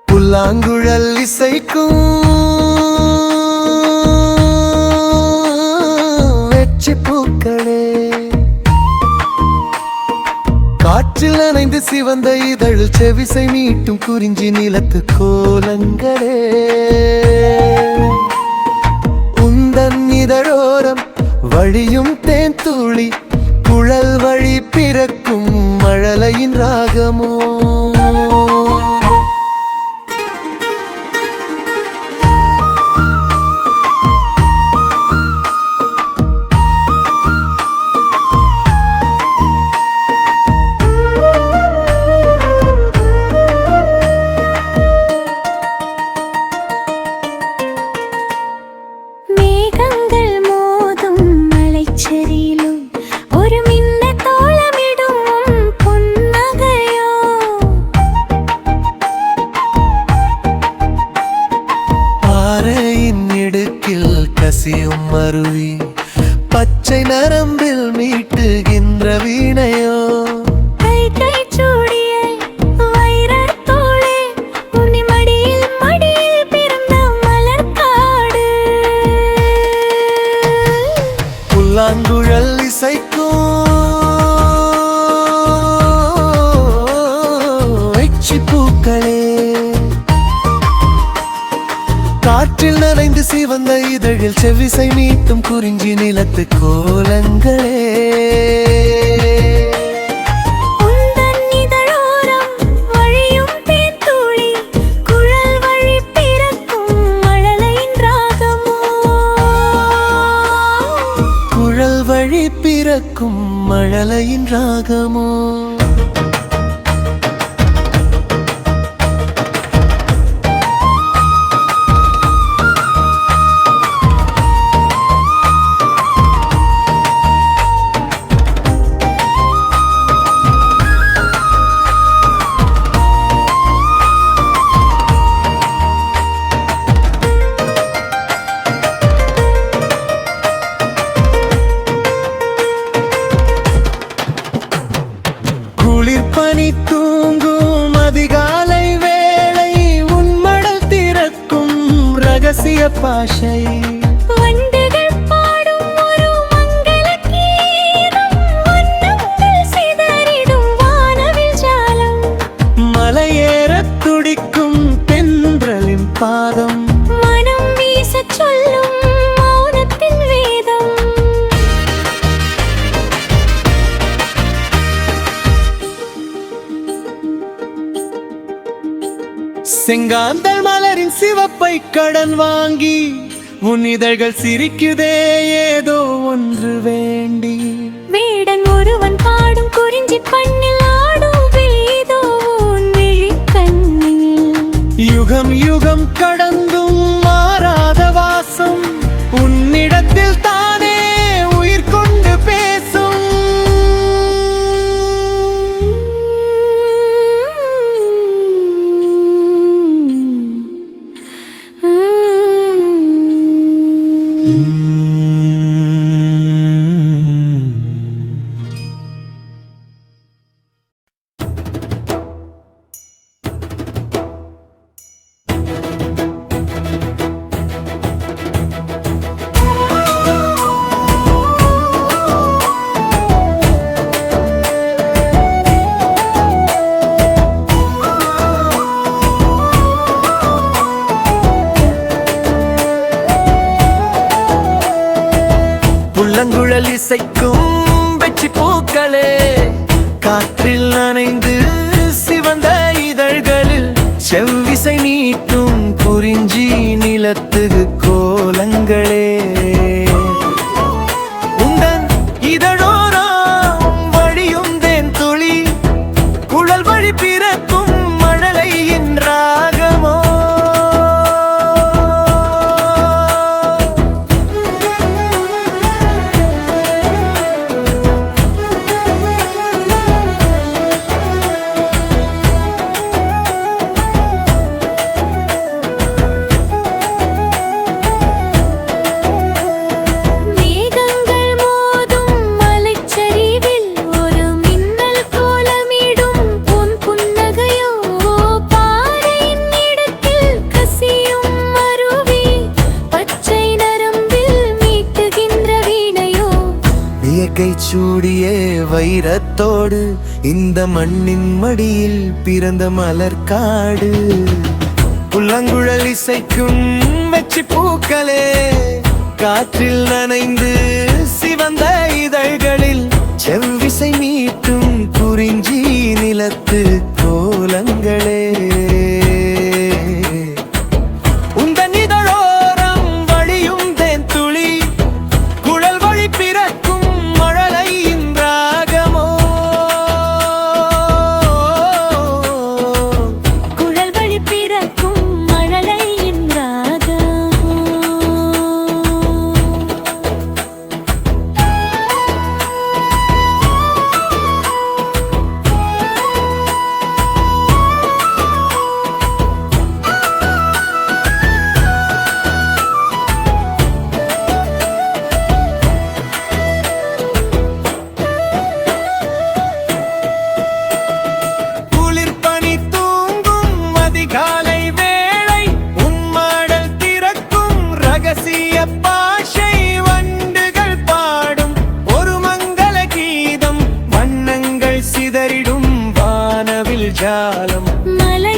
புல்லாங்குழல் இசைக்கும் வெற்றி பூக்களே, காற்றில் நனைந்து சிவந்த இதழில் செவிசை மீட்டும் குறிஞ்சி நிலத்து கோலங்களே, உந்தன் இதழோரம் வழியும் தேன் துளி, குழல் வழி பிறக்கும் மழலையின் ராகமோ. கசியும் அருவி பச்சை நரம்பில் மீட்டுகின்ற வீணையோ, புல்லாங்குழல் இசைக்கும் வெற்றி பூக்களே, காற்றில் நனைந்து சிவந்த இதழில் செவிசை மீட்டும் குறிஞ்சி நிலத்து கோலங்களே, உந்தன் இதழோரம் வழியும் தேன் துளி, குழல் வழி பிறக்கும் மழலையின் ராகமோ, குழல் வழி பிறக்கும் மழலையின் ராகமோ. குளிர்பனி தூங்கும் அதிகாலை வேளை, உன்மடல் திறக்கும் ரகசிய பாஷை, வண்டுகள் பாடும் ஒரு மங்கள கீதம், வண்ணங்கள் சிதறிடும் வானவில் ஜாலம், மலையேறத் துடிக்கும் தென்றலின் பாதம், மனம் வீசச் சொல்லும் மௌனத்தின் வேதம். செங்காந்தள் மலரின் சிவப்பை கடன் வாங்கி உன் இதழ்கள் சிரிக்குதே ஏதோ ஒன்று வேண்டி, வேடன் ஒருவன் பாடும் குறிஞ்சி பண்ணில் ஆடும் வேதோ உன் விழிக் கண்ணில், யுகம் யுகம் கடந்தும் மாறாத வாசம் உன்னிடத்தில் தானே உயிர் கொண்டு பேசும். புல்லாங்குழல் இசைக்கும் வெற்றி பூக்களே, காற்றில் நனைந்து சிவந்த இதழ்களில் செவ்விசை நீட்டும் குறிஞ்சி நிலத்து கோலங்களே, உந்தன் இதழோரம் வழியும் தேன் துளி, குழல் வழி பிற பிறக்கும் மழலையின் ராகமோ. மேகங்கள் மோதும் மலைச்சரிவில் ஒரு மின்னல் கோலமிடும் பொன் புன்னகையோ. பாறையின் இடத்தில் கசியும் அருவி பச்சை நரம்பில் மீட்டுகின்ற வீணையோ. இயற்கை சூடிய வைரத்தோடு இந்த மண்ணின் மடியில் பிறந்த மலர்காடு. புல்லாங்குழல் இசைக்கும் வெற்றி பூக்களே, காற்றில் நனைந்து சிவந்த இதழ்களில் செவ்விசை மீட்டும் குறிஞ்சி நிலத்து கோலங்களே. உந்தன் இதழோரம் வழியும் தேன் துளி, குழல் வழி பிறக்கும் மழலையின் ராகமோ. குழல் வழி பிறக்கும் மழலையின் ராகமோ. குளிர் பனி தூங்கும் அதிகாலை வேளை, உன்மாடல் திறக்கும் ரகசிய பாஷை. வண்டுகள் பாடும் ஒரு மங்கள கீதம், வண்ணங்கள் சிதறிடும் வானவில் ஜாலம். மலை